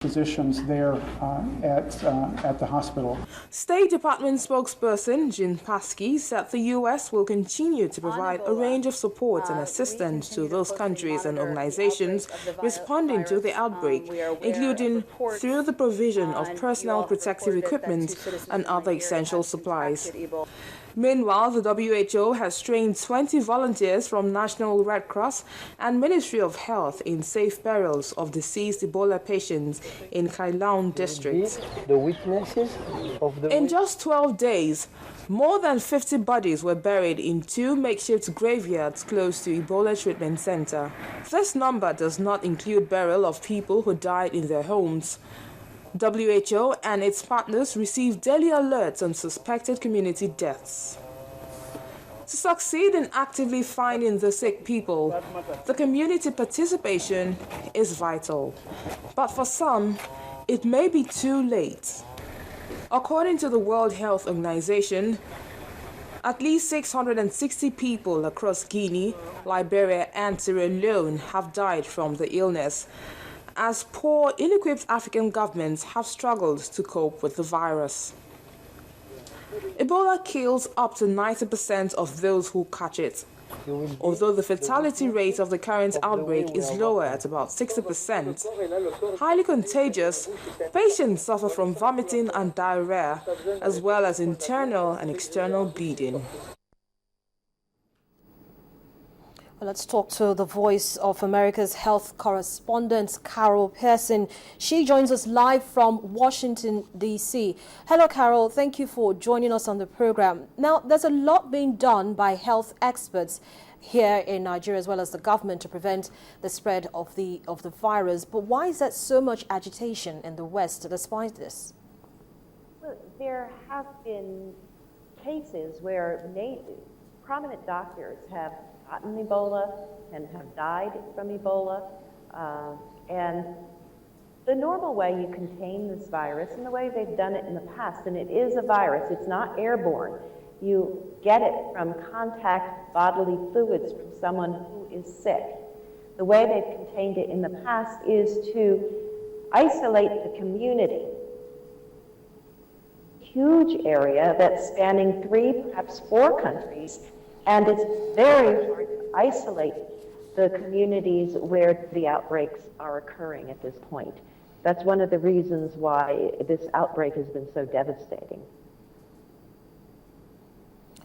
physicians there at the hospital. State Department spokesperson Jin Paskey said the U.S. will continue to provide a range of support and assistance to those countries and organizations responding to the outbreak, including through the provision of personal protective equipment and other essential supplies. Meanwhile, the WHO has trained 20 volunteers from National Red Cross and Ministry of Health in safe burials of deceased Ebola patients in Kailaon district. In just 12 days, more than 50 bodies were buried in 2 makeshift graveyards close to Ebola treatment center. This number does not include burial of people who died in their homes. WHO and its partners receive daily alerts on suspected community deaths. To succeed in actively finding the sick people, the community participation is vital. But for some, it may be too late. According to the World Health Organization, at least 660 people across Guinea, Liberia, and Sierra Leone have died from the illness, as poor, ill-equipped African governments have struggled to cope with the virus. Ebola kills up to 90% of those who catch it. Although the fatality rate of the current outbreak is lower at about 60%, highly contagious, patients suffer from vomiting and diarrhea, as well as internal and external bleeding. Let's talk to the Voice of America's health correspondent, Carol Pearson. She joins us live from Washington, D.C. Hello, Carol. Thank you for joining us on the program. Now, there's a lot being done by health experts here in Nigeria, as well as the government, to prevent the spread of the virus. But why is there so much agitation in the West despite this? Well, there have been cases where prominent doctors have gotten Ebola and have died from Ebola. And the normal way you contain this virus, and the way they've done it in the past, and it is a virus, it's not airborne. You get it from contact bodily fluids from someone who is sick. The way they've contained it in the past is to isolate the community. Huge area that's spanning 3, perhaps 4 countries, and it's very hard to isolate the communities where the outbreaks are occurring at this point. That's one of the reasons why this outbreak has been so devastating.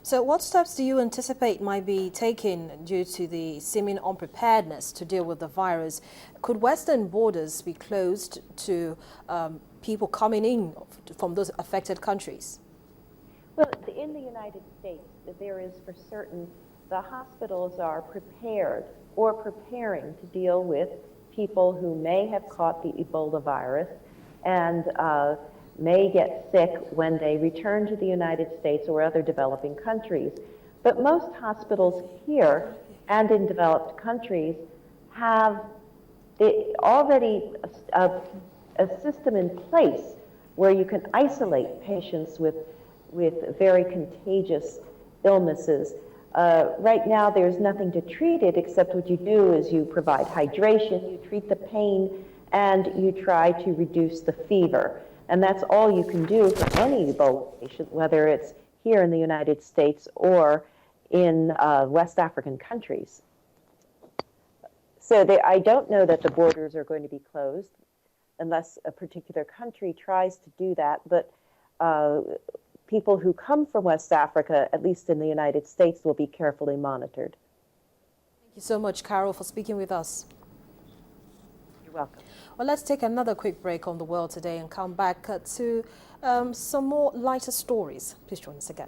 So what steps do you anticipate might be taken due to the seeming unpreparedness to deal with the virus? Could Western borders be closed to people coming in from those affected countries? Well, in the United States, there is for certain, the hospitals are prepared or preparing to deal with people who may have caught the Ebola virus and may get sick when they return to the United States or other developing countries. But most hospitals here and in developed countries have already a system in place where you can isolate patients with very contagious illnesses. Right now, there's nothing to treat it, except what you do is you provide hydration, you treat the pain, and you try to reduce the fever. And that's all you can do for any Ebola patient, whether it's here in the United States or in West African countries. So I don't know that the borders are going to be closed unless a particular country tries to do that, but people who come from West Africa, at least in the United States, will be carefully monitored. Thank you so much, Carol, for speaking with us. You're welcome. Well, let's take another quick break on the world today and come back to some more lighter stories. Please join us again.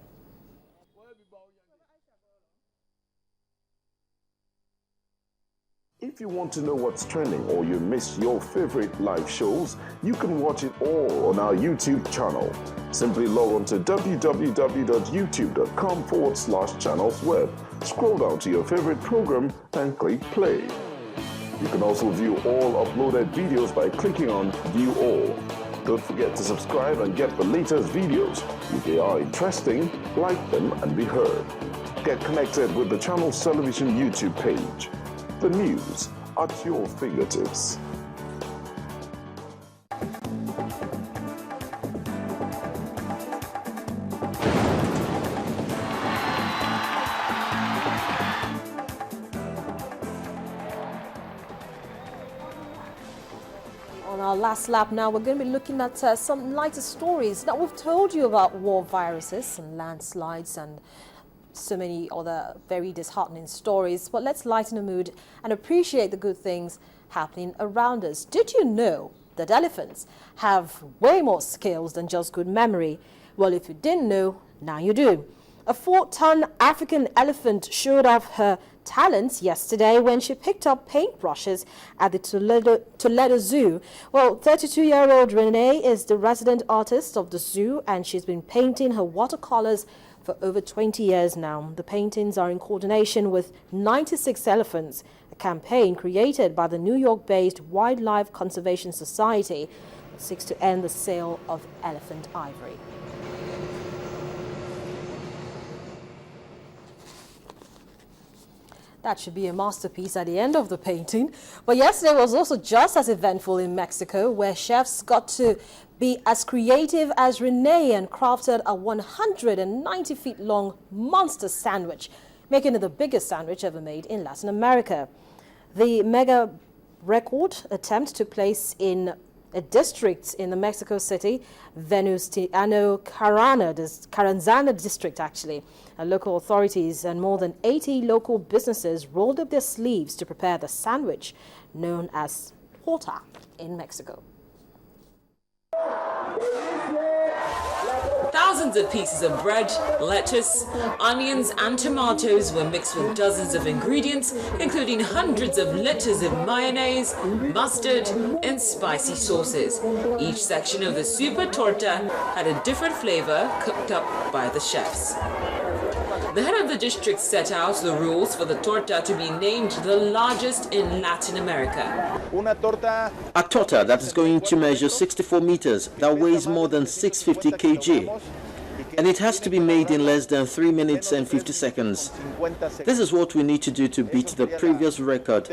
If you want to know what's trending or you miss your favorite live shows, you can watch it all on our YouTube channel. Simply log on to www.youtube.com/channelsweb. Scroll down to your favorite program and click play. You can also view all uploaded videos by clicking on View All. Don't forget to subscribe and get the latest videos. If they are interesting, like them and be heard. Get connected with the channel's television YouTube page. The news at your fingertips. On our last lap now, we're going to be looking at some lighter stories. Now, we've told you about war viruses and landslides and so many other very disheartening stories, but let's lighten the mood and appreciate the good things happening around us. Did you know that elephants have way more skills than just good memory? Well, if you didn't know, now you do. A 4-ton African elephant showed off her talents yesterday when she picked up paintbrushes at the Toledo Zoo. Well, 32-year-old Renee is the resident artist of the zoo, and she's been painting her watercolors for over 20 years now. The paintings are in coordination with 96 elephants, a campaign created by the New York-based Wildlife Conservation Society that seeks to end the sale of elephant ivory. That should be a masterpiece at the end of the painting. But yesterday was also just as eventful in Mexico, where chefs got to be as creative as Renee and crafted a 190 feet long monster sandwich, making it the biggest sandwich ever made in Latin America. The mega record attempt took place in a district in the Mexico City, Venustiano Carranzana district actually. Local authorities and more than 80 local businesses rolled up their sleeves to prepare the sandwich known as torta in Mexico. Thousands of pieces of bread, lettuce, onions and tomatoes were mixed with dozens of ingredients, including hundreds of liters of mayonnaise, mustard and spicy sauces. Each section of the super torta had a different flavor cooked up by the chefs. The head of the district set out the rules for the torta to be named the largest in Latin America. A torta that is going to measure 64 meters, that weighs more than 650 kg. And it has to be made in less than 3 minutes and 50 seconds. This is what we need to do to beat the previous record.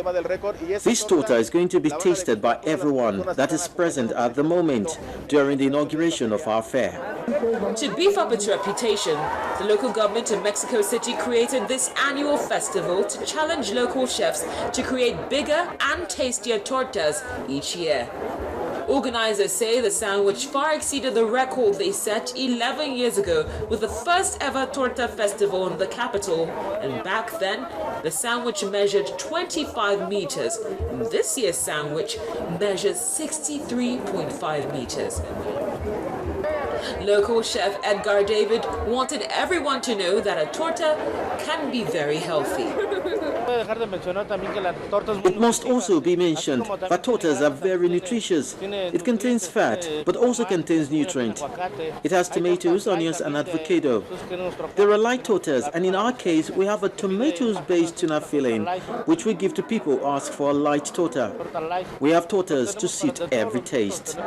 This torta is going to be tasted by everyone that is present at the moment during the inauguration of our fair. To beef up its reputation, the local government of Mexico City created this annual festival to challenge local chefs to create bigger and tastier tortas each year. Organizers say the sandwich far exceeded the record they set 11 years ago with the first ever torta festival in the capital, and back then the sandwich measured 25 meters. This year's sandwich measures 63.5 meters. Local chef Edgar David wanted everyone to know that a torta can be very healthy. It must also be mentioned that tortas are very nutritious. It contains fat, but also contains nutrient. It has tomatoes, onions, and avocado. There are light tortas, and in our case, we have a tomatoes-based tuna filling, which we give to people who ask for a light torta. We have tortas to suit every taste.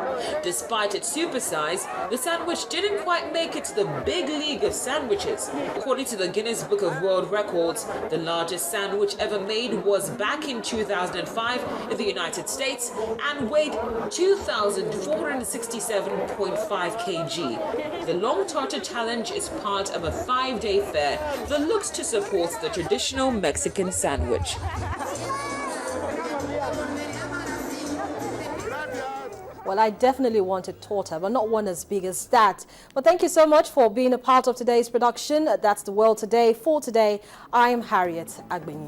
Despite its super size, the sandwich didn't quite make it to the big league of sandwiches. According to the Guinness Book of World Records, the largest sandwich ever made was back in 2005 in the United States and weighed 2,467.5 kg. The Long Torta Challenge is part of a 5-day fair that looks to support the traditional Mexican sandwich. Well, I definitely wanted torta, but not one as big as that. But thank you so much for being a part of today's production. That's The World Today. For today, I am Harriet Agbeni.